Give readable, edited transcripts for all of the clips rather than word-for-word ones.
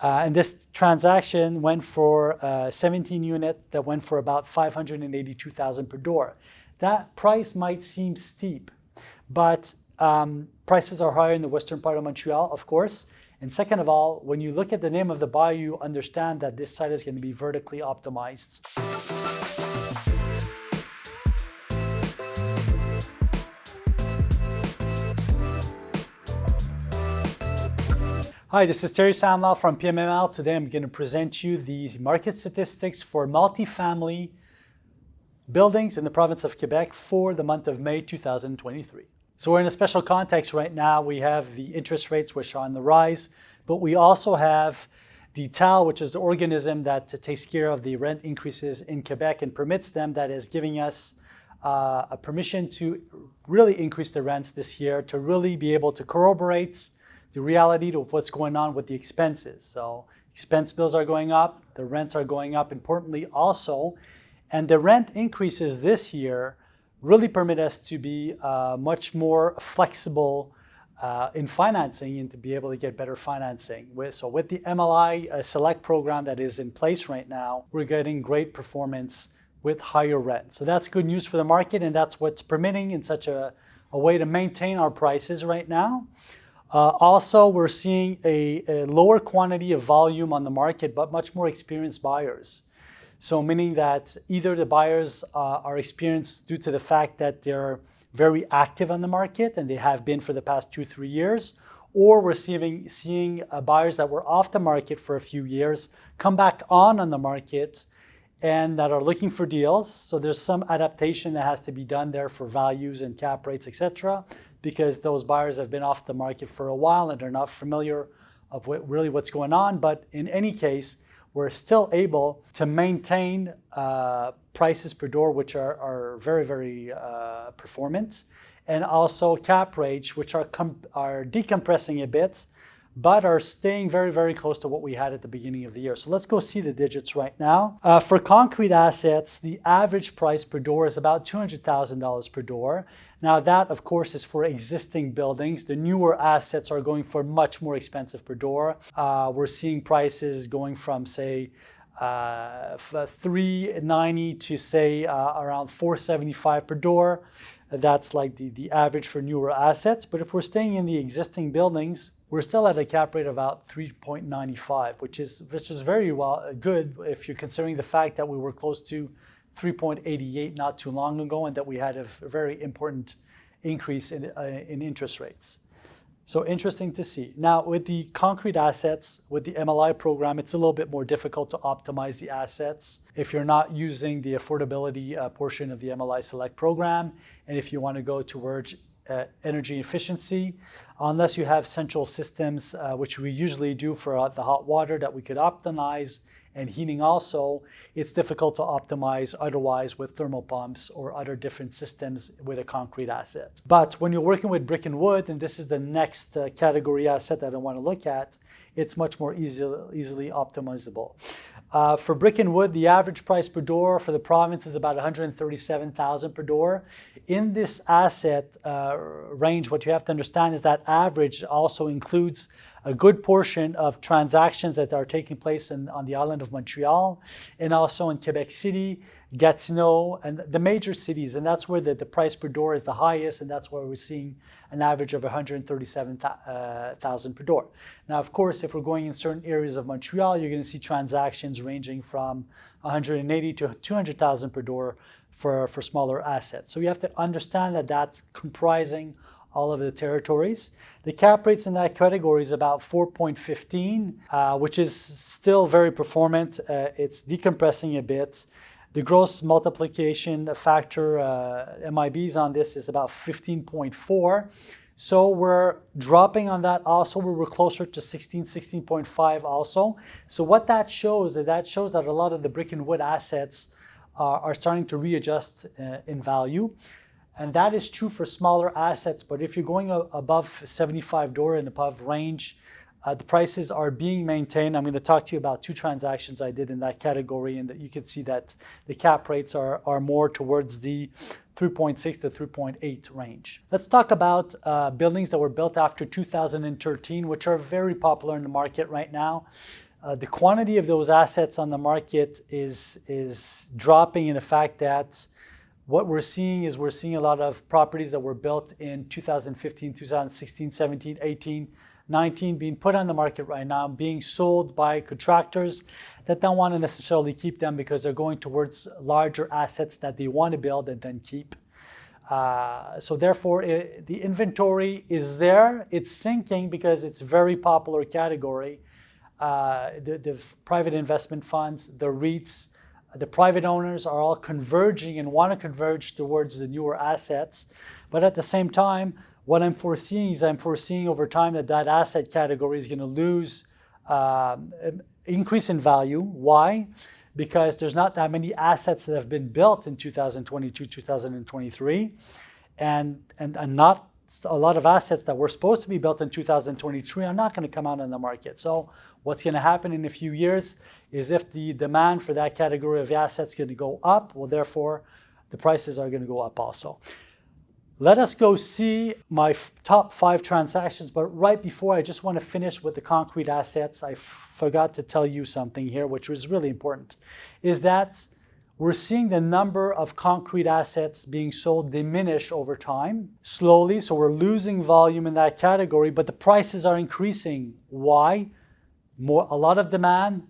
And this transaction went for 17 unit that went for about $582,000 per door. That price might seem steep, but prices are higher in the western part of Montreal, of course. And second of all, when you look at the name of the buyer, you understand that this site is going to be vertically optimized. Hi, this is Thierry Samlal from PMML. Today I'm going to present you the market statistics for multifamily buildings in the province of Quebec for the month of May 2023. So we're in a special context right now. We have the interest rates which are on the rise, but we also have the TAL, which is the organism that takes care of the rent increases in Quebec and permits them, that is giving us a permission to really increase the rents this year, to really be able to corroborate the reality of what's going on with the expenses. So expense bills are going up, the rents are going up importantly also, and the rent increases this year really permit us to be much more flexible in financing and to be able to get better financing. So with the MLI Select program that is in place right now, we're getting great performance with higher rent. So that's good news for the market, and that's what's permitting in such a way to maintain our prices right now. Also, we're seeing a lower quantity of volume on the market, but much more experienced buyers. So meaning that either the buyers are experienced due to the fact that they're very active on the market, and they have been for the past 2-3 years, or we're seeing buyers that were off the market for a few years come back on the market and that are looking for deals. So there's some adaptation that has to be done there for values and cap rates, etc., because those buyers have been off the market for a while and they're not familiar of really what's going on. But in any case, we're still able to maintain prices per door, which are very, very performant, and also cap rates, which are decompressing a bit, but are staying very, very close to what we had at the beginning of the year. So let's go see the digits right now. For concrete assets, the average price per door is about $200,000 per door. Now that, of course, is for existing buildings. The newer assets are going for much more expensive per door. We're seeing prices going from, say, $390 to, say, around $475 per door. That's like the average for newer assets. But if we're staying in the existing buildings, we're still at a cap rate of about 3.95, which is very good if you're considering the fact that we were close to 3.88 not too long ago, and that we had a very important increase in interest rates. So interesting to see. Now with the concrete assets, with the MLI program, it's a little bit more difficult to optimize the assets if you're not using the affordability portion of the MLI Select program, and if you want to go towards energy efficiency, unless you have central systems, which we usually do for the hot water that we could optimize, and heating also, it's difficult to optimize otherwise with thermal pumps or other different systems with a concrete asset. But when you're working with brick and wood, and this is the next category asset that I want to look at, it's much more easily optimizable. For brick and wood, the average price per door for the province is about $137,000 per door. In this asset range, what you have to understand is that average also includes a good portion of transactions that are taking place on the island of Montreal, and also in Quebec City, Gatineau, and the major cities. And that's where the price per door is the highest, and that's where we're seeing an average of $137,000 per door. Now, of course, if we're going in certain areas of Montreal, you're going to see transactions ranging from $180,000 to $200,000 per door for smaller assets. So you have to understand that that's comprising all of the territories. The cap rates in that category is about 4.15, which is still very performant. It's decompressing a bit. The gross multiplication factor, MIBs on this, is about 15.4. So we're dropping on that also. We were closer to 16.5 also. So what that shows is that a lot of the brick and wood assets are starting to readjust in value. And that is true for smaller assets, but if you're going above 75 door and above range, the prices are being maintained. I'm going to talk to you about 2 transactions I did in that category, and that you can see that the cap rates are more towards the 3.6 to 3.8 range. Let's talk about buildings that were built after 2013, which are very popular in the market right now. The quantity of those assets on the market is dropping in the fact that what we're seeing is a lot of properties that were built in 2015, 2016, 17, 18, 19 being put on the market right now, being sold by contractors that don't want to necessarily keep them because they're going towards larger assets that they want to build and then keep. So therefore, the inventory is there. It's sinking because it's a very popular category. The private investment funds, the REITs, the private owners are all converging and want to converge towards the newer assets. But at the same time, what I'm foreseeing over time that asset category is going to lose increase in value. Why? Because there's not that many assets that have been built in 2022, 2023, and not a lot of assets that were supposed to be built in 2023 are not going to come out on the market. So what's going to happen in a few years is if the demand for that category of assets is going to go up, well, therefore, the prices are going to go up also. Let us go see my top 5 transactions, but right before I just want to finish with the concrete assets, I forgot to tell you something here, which was really important, is that we're seeing the number of concrete assets being sold diminish over time, slowly, so we're losing volume in that category, but the prices are increasing. Why? A lot of demand,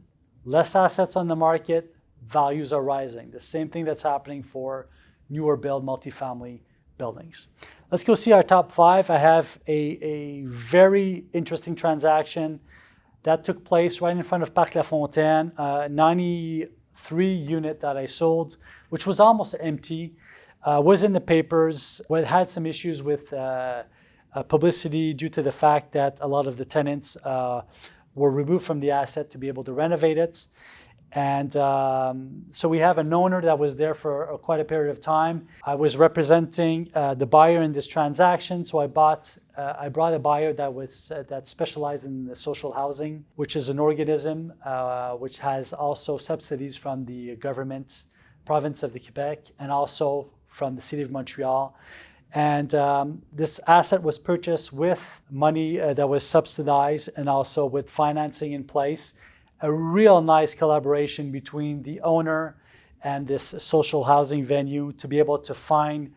less assets on the market, values are rising. The same thing that's happening for newer build multifamily buildings. Let's go see our top 5. I have a very interesting transaction that took place right in front of Parc La Fontaine, 93 unit that I sold, which was almost empty, was in the papers, but had some issues with publicity due to the fact that a lot of the tenants were removed from the asset to be able to renovate it. And so we have an owner that was there for quite a period of time. I was representing the buyer in this transaction, so I brought a buyer that specialized in the social housing, which is an organism which has also subsidies from the government, province of the Quebec, and also from the city of Montreal. And this asset was purchased with money that was subsidized and also with financing in place. A real nice collaboration between the owner and this social housing venue to be able to find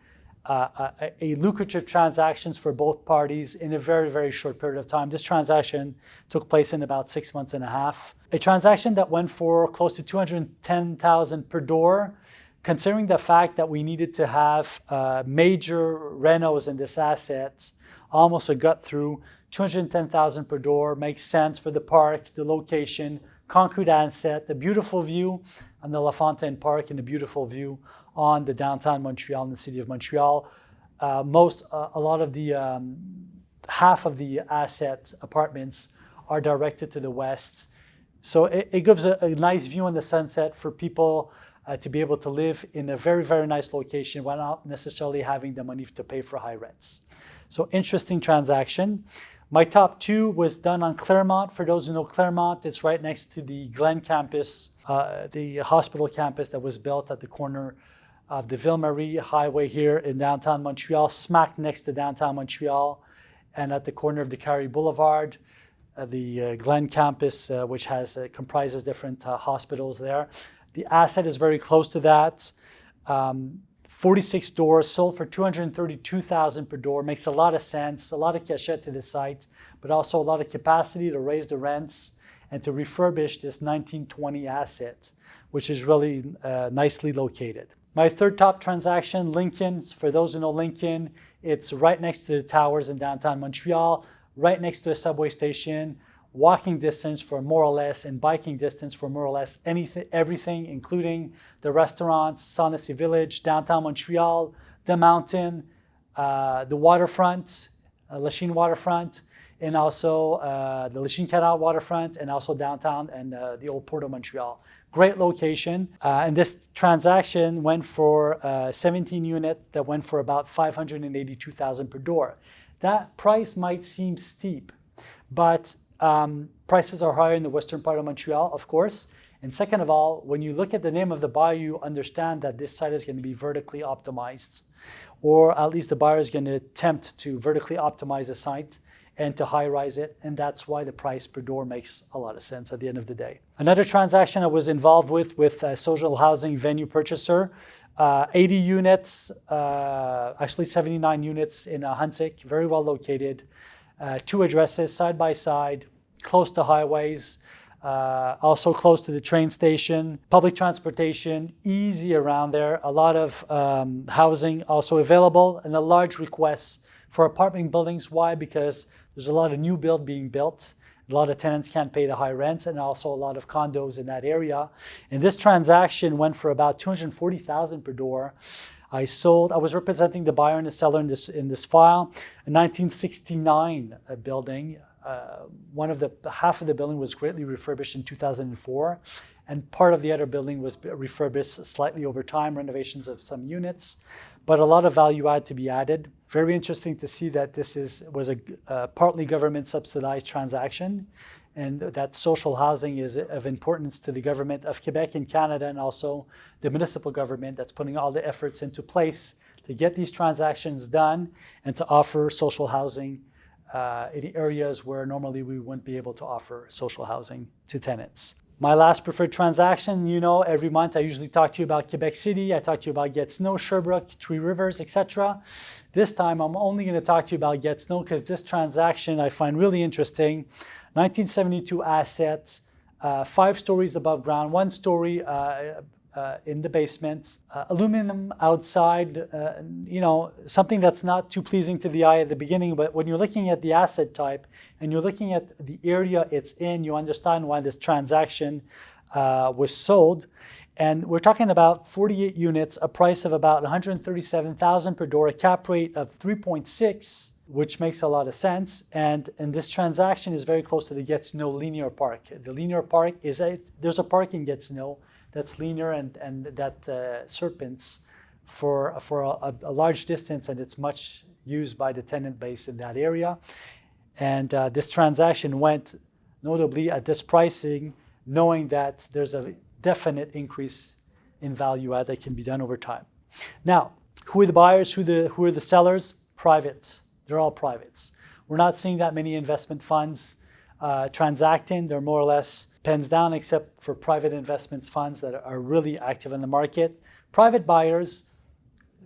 a lucrative transactions for both parties in a very, very short period of time. This transaction took place in about 6 months and a half. A transaction that went for close to $210,000 per door, considering the fact that we needed to have major renos in this asset, almost a gut through. $210,000 per door makes sense for the park, the location, concrete asset, the beautiful view on the La Fontaine Park, and a beautiful view on the downtown Montreal and the city of Montreal. A lot of the half of the asset apartments are directed to the west, so it gives a nice view on the sunset for people to be able to live in a very, very nice location without necessarily having the money to pay for high rents. So interesting transaction. My top 2 was done on Claremont. For those who know Claremont, it's right next to the Glen campus, the hospital campus that was built at the corner of the Ville-Marie Highway here in downtown Montreal, smack next to downtown Montreal, and at the corner of the Carrie Boulevard, the Glen campus, which comprises different hospitals there. The asset is very close to that. 46 doors, sold for $232,000 per door. Makes a lot of sense, a lot of cachet to the site, but also a lot of capacity to raise the rents and to refurbish this 1920 asset, which is really nicely located. My third top transaction, Lincoln. For those who know Lincoln, it's right next to the towers in downtown Montreal, right next to a subway station, walking distance for more or less, and biking distance for more or less everything, including the restaurants, Sanaa Village, downtown Montreal, the mountain, the waterfront, Lachine waterfront, and also the Lachine Canal waterfront, and also downtown and the old Port of Montreal. Great location. And this transaction went for 17 units that went for about $582,000 per door. That price might seem steep, but prices are higher in the western part of Montreal, of course. And second of all, when you look at the name of the buyer, you understand that this site is going to be vertically optimized, or at least the buyer is going to attempt to vertically optimize the site and to high-rise it, and that's why the price per door makes a lot of sense at the end of the day. Another transaction I was involved with a social housing venue purchaser, 80 units, actually 79 units in Huntsic, very well located, 2 addresses side by side, close to highways, also close to the train station, public transportation, easy around there, a lot of housing also available, and a large request for apartment buildings. Why? Because there's a lot of new build being built. A lot of tenants can't pay the high rents, and also a lot of condos in that area. And this transaction went for about $240,000 per door. I was representing the buyer and the seller in this file. A 1969 building. Half of the building was greatly refurbished in 2004, and part of the other building was refurbished slightly over time, renovations of some units, but a lot of value add to be added. Very interesting to see that this was a partly government subsidized transaction, and that social housing is of importance to the government of Quebec and Canada, and also the municipal government that's putting all the efforts into place to get these transactions done and to offer social housing in areas where normally we wouldn't be able to offer social housing to tenants. My last preferred transaction, every month I usually talk to you about Quebec City, I talk to you about Gatineau, Sherbrooke, Three Rivers, etc. This time I'm only going to talk to you about Gatineau because this transaction I find really interesting. 1972 assets, 5 stories above ground, 1 story in the basement, aluminum outside, something that's not too pleasing to the eye at the beginning, but when you're looking at the asset type and you're looking at the area it's in, you understand why this transaction was sold. And we're talking about 48 units, a price of about $137,000 per door, a cap rate of 3.6, which makes a lot of sense. And this transaction is very close to the Gatineau Linear Park. The Linear Park there's a park in Gatineau that's linear and that serpents for a large distance, and it's much used by the tenant base in that area. And this transaction went notably at this pricing, knowing that there's a definite increase in value add that can be done over time. Now, who are the buyers? Who are the sellers? Private. They're all privates. We're not seeing that many investment funds transacting. They're more or less pens down, except for private investments funds that are really active in the market. Private buyers,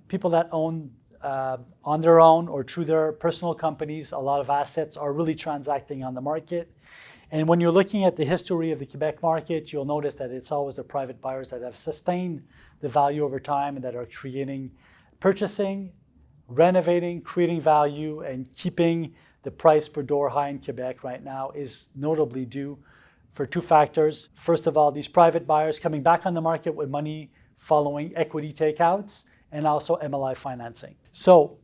people that own on their own or through their personal companies, a lot of assets are really transacting on the market. And when you're looking at the history of the Quebec market, you'll notice that it's always the private buyers that have sustained the value over time and that are purchasing, renovating, creating value, and keeping the price per door high in Quebec right now is notably due for 2 factors. First of all, these private buyers coming back on the market with money following equity takeouts and also MLI financing. So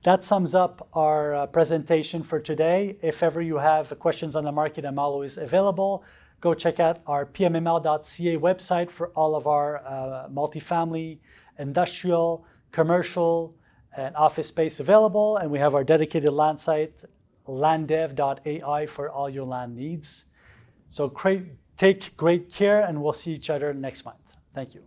that sums up our presentation for today. If ever you have questions on the market, I'm always available. Go check out our PMML.ca website for all of our multifamily, industrial, commercial, and office space available. And we have our dedicated land site, landdev.ai, for all your land needs. So take great care, and we'll see each other next month. Thank you.